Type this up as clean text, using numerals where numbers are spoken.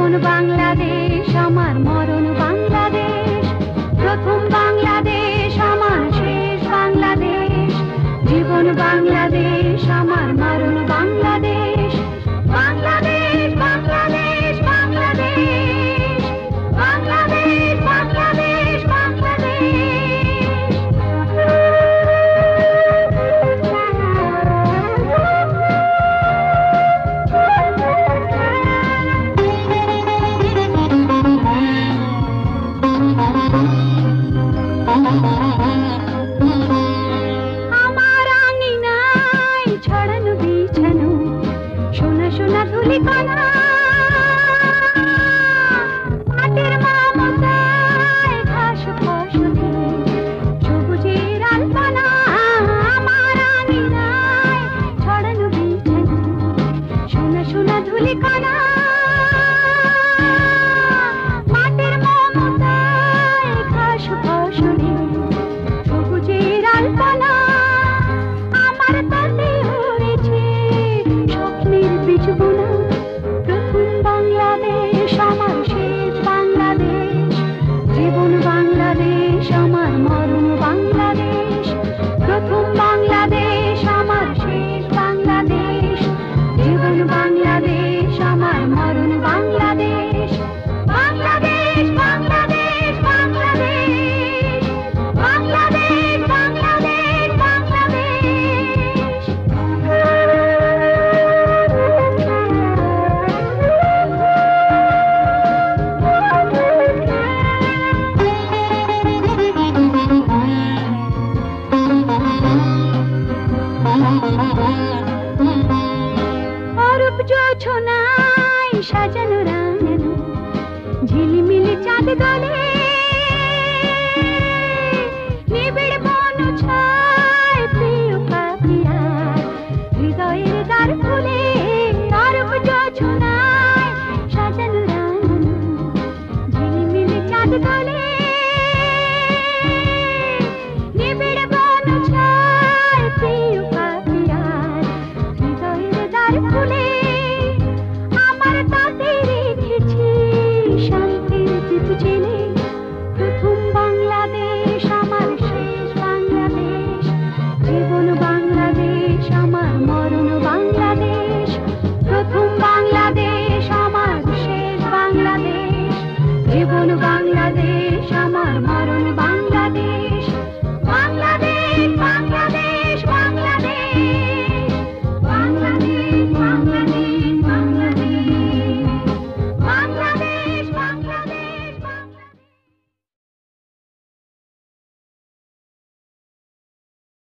জীবন বাংলাদেশ আমার মরণ বাংলাদেশ, প্রথম বাংলাদেশ আমার শেষ বাংলাদেশ। জীবন বাংলাদেশ আমার মরণ বাংলাদেশ, বাংলাদেশ বাংলাদেশ বাংলাদেশ, বাংলাদেশ বাংলাদেশ বাংলাদেশ। আমার আঙিনায় ছড়ানো বিছানো সোনা সোনা ধুলিকণা, মাটির মমতায় ঘাস ফসলে সবুজের আলপনা। আমার আঙিনায় ছড়ানো বিছানো সোনা সোনা ধুলিকণা, মাটির মমতায় ঘাস ফসলে সবুজের আলপনা। আমার তাতে হয়েছে স্বপ্নের বীজ বোনা, প্রথম বাংলাদেশ আমার শেষ বাংলাদেশ। জীবন বাংলাদেশ আমার মরণ বাংলাদেশ, প্রথম বাংলাদেশ আমার শেষ বাংলাদেশ। জীবন বাংলাদেশ আমার মরণ বাংলাদেশ, বাংলাদেশ বাংলাদেশ বাংলাদেশ, বাংলাদেশ বাংলাদেশ বাংলাদেশ। অরূপ জোছনায় সাজানো রাঙানো ঝিলিমিলি চাঁদ দোলে,